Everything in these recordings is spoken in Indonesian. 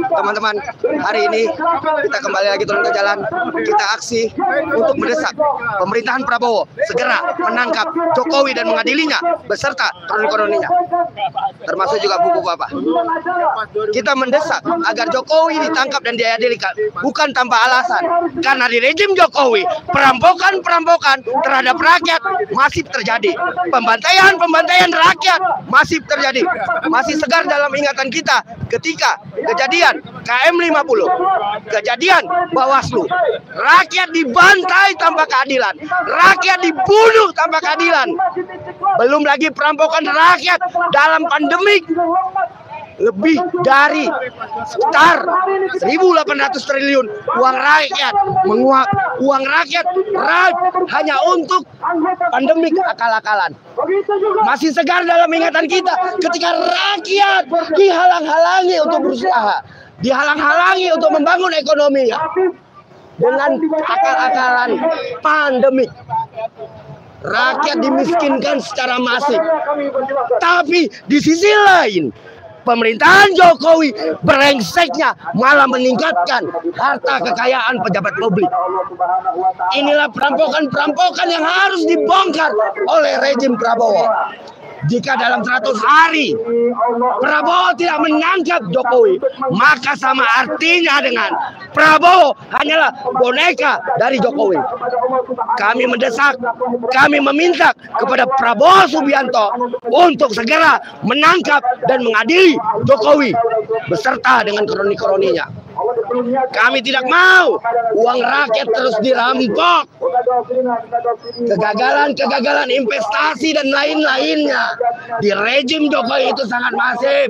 Teman-teman, hari ini kita kembali lagi turun ke jalan. Kita aksi untuk mendesak pemerintahan Prabowo segera menangkap Jokowi dan mengadilinya beserta kroni-kroninya, termasuk juga buku Bapak. Kita mendesak agar Jokowi ditangkap dan diadili bukan tanpa alasan, karena di rejim Jokowi perampokan terhadap rakyat masih terjadi, pembantaian rakyat masih terjadi, masih segar dalam ingatan kita ketika kejadian KM 50, kejadian Bawaslu, rakyat dibantai tanpa keadilan, rakyat dibunuh tanpa keadilan, belum lagi perampokan rakyat dalam pandemik. Lebih dari sekitar 1.800 triliun uang rakyat menguap, uang rakyat hanya untuk pandemik akal-akalan. Masih segar dalam ingatan kita ketika rakyat dihalang-halangi untuk berusaha, dihalang-halangi untuk membangun ekonominya dengan akal-akalan pandemik. Rakyat dimiskinkan secara masif. Tapi di sisi lain, pemerintahan Jokowi brengseknya malah meningkatkan harta kekayaan pejabat publik. Inilah perampokan yang harus dibongkar oleh rejim Prabowo. Jika dalam 100 hari Prabowo tidak menangkap Jokowi, maka sama artinya dengan Prabowo hanyalah boneka dari Jokowi. Kami mendesak, kami meminta kepada Prabowo Subianto untuk segera menangkap dan mengadili Jokowi beserta dengan kroni-kroninya. Kami tidak mau uang rakyat terus dirampok. Kegagalan investasi dan lain-lainnya di rejim Jokowi itu sangat masif.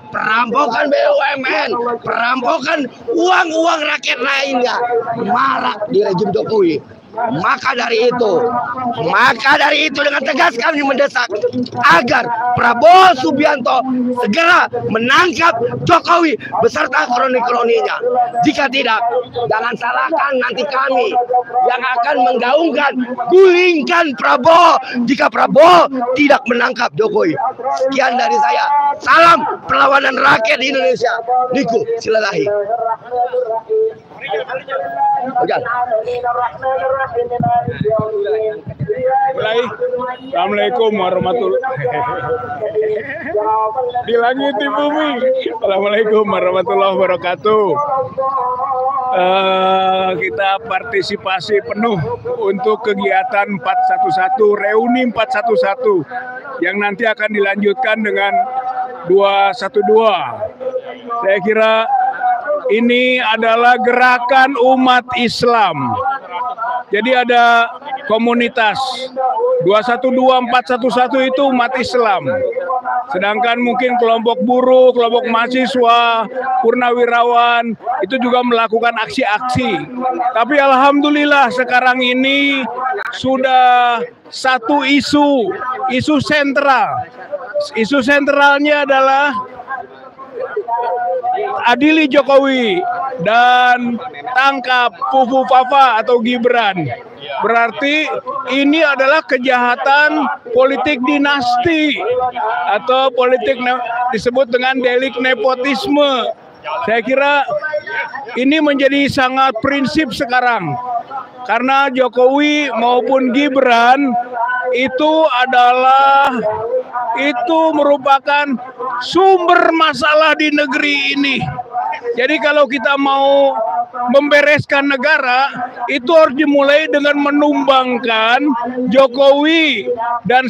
Perampokan BUMN, perampokan uang rakyat lainnya marak di rejim Jokowi. Maka dari itu dengan tegas kami mendesak agar Prabowo Subianto segera menangkap Jokowi beserta kroni-kroninya. Jika tidak, jangan salahkan nanti kami yang akan menggaungkan gulingkan Prabowo jika Prabowo tidak menangkap Jokowi. Sekian dari saya. Salam perlawanan rakyat di Indonesia. Niku Silalahi. Mulai. Assalamualaikum warahmatullahi wabarakatuh. Di langit di bumi. Assalamualaikum warahmatullahi wabarakatuh. Kita partisipasi penuh untuk kegiatan 411, reuni 411 yang nanti akan dilanjutkan dengan 212. Saya kira ini adalah gerakan umat Islam. Jadi ada komunitas 212, 411 itu umat Islam. Sedangkan mungkin kelompok buruh, kelompok mahasiswa, purnawirawan itu juga melakukan aksi-aksi. Tapi alhamdulillah sekarang ini sudah satu isu sentral. Isu sentralnya adalah adili Jokowi dan tangkap Fufu Fafa atau Gibran. Berarti ini adalah kejahatan politik dinasti atau politik disebut dengan delik nepotisme. Saya kira ini menjadi sangat prinsip sekarang. Karena Jokowi maupun Gibran itu merupakan sumber masalah di negeri ini. Jadi kalau kita mau membereskan negara, itu harus dimulai dengan menumbangkan Jokowi dan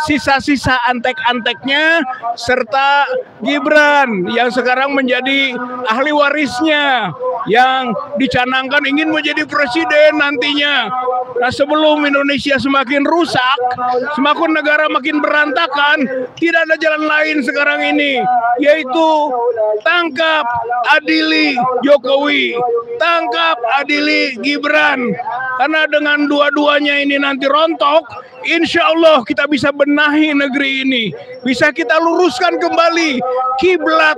sisa-sisa antek-anteknya serta Gibran yang sekarang menjadi ahli warisnya yang dicanangkan ingin menjadi presiden nantinya. Nah, sebelum Indonesia semakin rusak, semakin negara makin berantakan, tidak ada jalan lain sekarang ini, yaitu tangkap, adili Jokowi, tangkap, adili Gibran. Gibran. Karena dengan dua-duanya ini nanti rontok, insya Allah kita bisa benahi negeri ini. Bisa kita luruskan kembali kiblat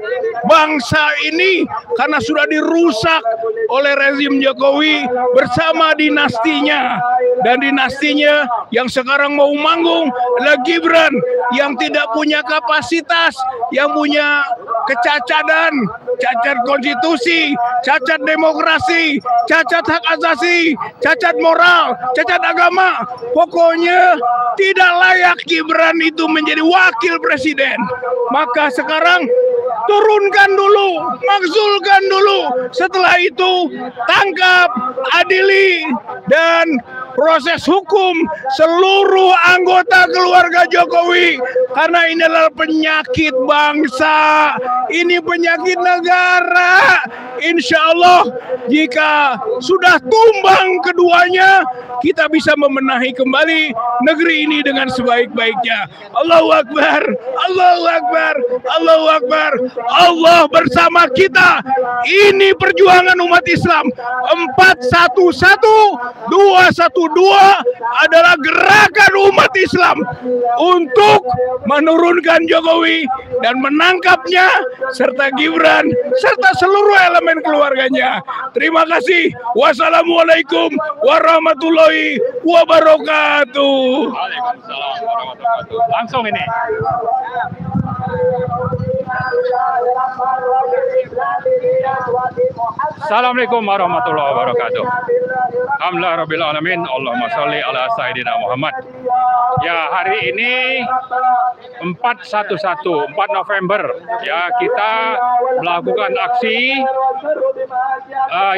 bangsa ini karena sudah dirusak oleh rezim Jokowi bersama dinastinya. Dan dinastinya yang sekarang mau manggung adalah Gibran yang tidak punya kapasitas, yang punya kecacatan, cacat konstitusi, cacat demokrasi, cacat hak asasi, cacat moral, cacat agama. Pokoknya tidak layak Gibran itu menjadi wakil presiden. Maka sekarang turunkan dulu, makzulkan dulu. Setelah itu tangkap, adili, dan proses hukum seluruh anggota keluarga Jokowi. Karena ini adalah penyakit bangsa, ini penyakit negara. Insya Allah jika sudah tumbang keduanya, kita bisa membenahi kembali negeri ini dengan sebaik-baiknya. Allahu Akbar, Allahu Akbar, Allahu Akbar. Allah bersama kita. Ini perjuangan umat Islam. 411, 212 adalah gerakan umat Islam untuk menurunkan Jokowi dan menangkapnya serta Gibran serta seluruh elemen keluarganya. Terima kasih. Wassalamualaikum warahmatullahi wabarakatuh. Waalaikumsalam warahmatullahi wabarakatuh. Langsung ini. Assalamualaikum warahmatullahi wabarakatuh. Alhamdulillah rabbil alamin. Allahumma sholli ala sayyidina Muhammad. Ya, hari ini 411, 4 November ya, kita melakukan aksi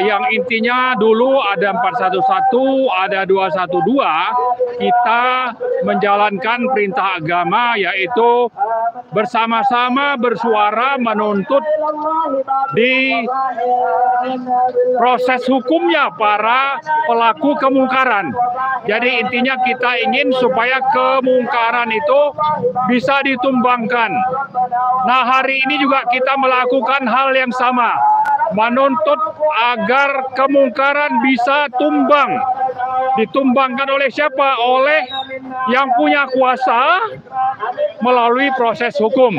yang intinya dulu ada 411, ada 212. Kita menjalankan perintah agama yaitu bersama-sama bersuara menuntut di proses hukumnya para pelaku kemungkaran. Jadi intinya kita ingin supaya kemungkaran itu bisa ditumbangkan. Nah, hari ini juga kita melakukan hal yang sama, menuntut agar kemungkaran bisa tumbang. Ditumbangkan oleh siapa? Oleh yang punya kuasa melalui proses hukum.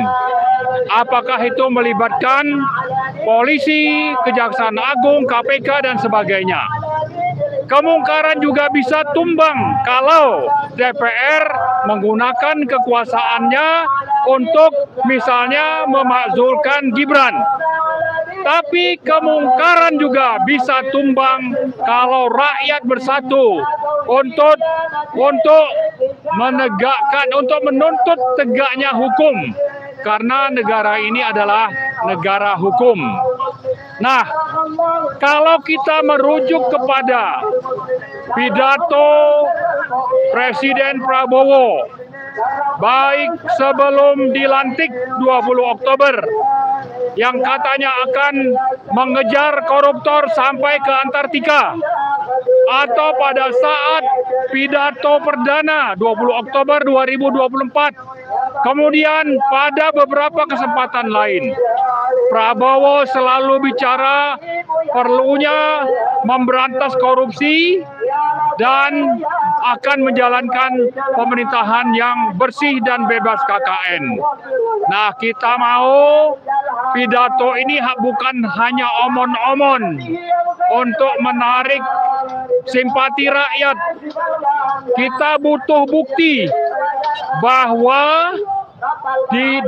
Apakah itu melibatkan polisi, Kejaksaan Agung, KPK, dan sebagainya. Kemungkaran juga bisa tumbang kalau DPR menggunakan kekuasaannya untuk misalnya memakzulkan Gibran. Tapi kemungkaran juga bisa tumbang kalau rakyat bersatu untuk menegakkan, untuk menuntut tegaknya hukum. Karena negara ini adalah negara hukum. Nah, kalau kita merujuk kepada pidato Presiden Prabowo, baik sebelum dilantik 20 Oktober, yang katanya akan mengejar koruptor sampai ke Antartika, atau pada saat pidato perdana 20 Oktober 2024, kemudian pada beberapa kesempatan lain, Prabowo selalu bicara perlunya memberantas korupsi dan akan menjalankan pemerintahan yang bersih dan bebas KKN. Nah, kita mau pidato ini bukan hanya omon-omon untuk menarik simpati rakyat. Kita butuh bukti bahwa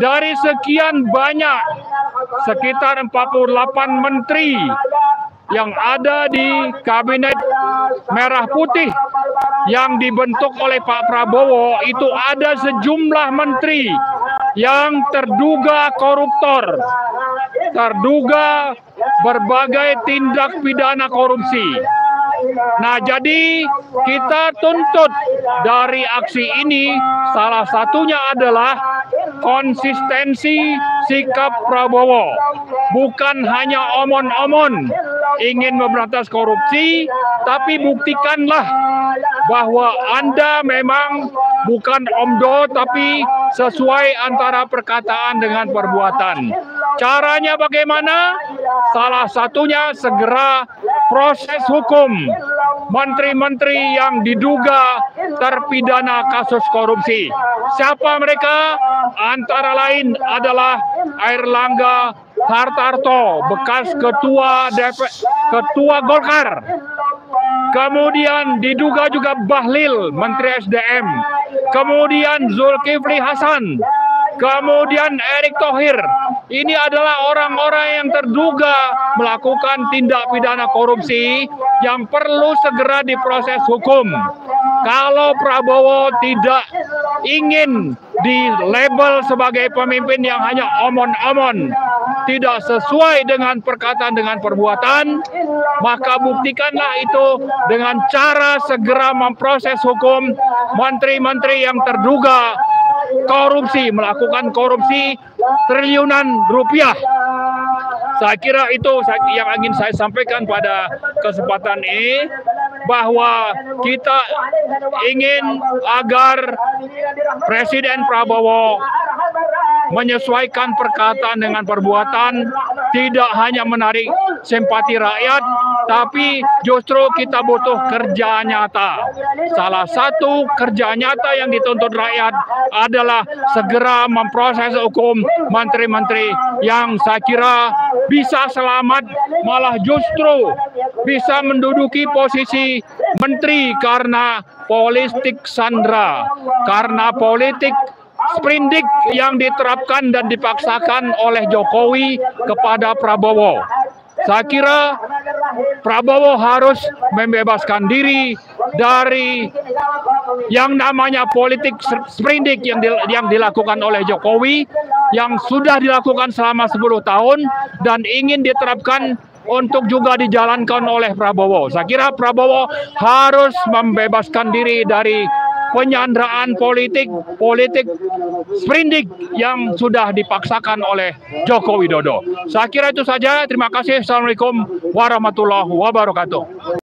dari sekian banyak, sekitar 48 menteri yang ada di Kabinet Merah Putih yang dibentuk oleh Pak Prabowo, itu ada sejumlah menteri yang terduga koruptor, terduga berbagai tindak pidana korupsi. Nah, jadi kita tuntut dari aksi ini salah satunya adalah konsistensi sikap Prabowo. Bukan hanya omon-omon ingin memberantas korupsi, tapi buktikanlah bahwa Anda memang bukan omdo, tapi sesuai antara perkataan dengan perbuatan. Caranya bagaimana? Salah satunya segera proses hukum menteri-menteri yang diduga terpidana kasus korupsi. Siapa mereka? Antara lain adalah Airlangga Hartarto, bekas ketua Golkar. Kemudian diduga juga Bahlil, Menteri SDM. Kemudian Zulkifli Hasan. Kemudian Erick Thohir. Ini adalah orang-orang yang terduga melakukan tindak pidana korupsi yang perlu segera diproses hukum. Kalau Prabowo tidak ingin di-label sebagai pemimpin yang hanya omon-omon, tidak sesuai dengan perkataan dengan perbuatan, maka buktikanlah itu dengan cara segera memproses hukum menteri-menteri yang terduga korupsi, melakukan korupsi triliunan rupiah. Saya kira itu yang ingin saya sampaikan pada kesempatan ini, bahwa kita ingin agar Presiden Prabowo menyesuaikan perkataan dengan perbuatan, tidak hanya menarik simpati rakyat, tapi justru kita butuh kerja nyata. Salah satu kerja nyata yang dituntut rakyat adalah segera memproses hukum menteri-menteri yang saya kira bisa selamat, malah justru bisa menduduki posisi menteri karena politik sandra, karena politik sprindik yang diterapkan dan dipaksakan oleh Jokowi kepada Prabowo. Saya kira Prabowo harus membebaskan diri dari yang namanya politik sprindik yang dilakukan oleh Jokowi, yang sudah dilakukan selama 10 tahun dan ingin diterapkan untuk juga dijalankan oleh Prabowo. Saya kira Prabowo harus membebaskan diri dari penyanderaan politik sprindik yang sudah dipaksakan oleh Joko Widodo. Saya kira itu saja. Terima kasih. Assalamualaikum warahmatullahi wabarakatuh.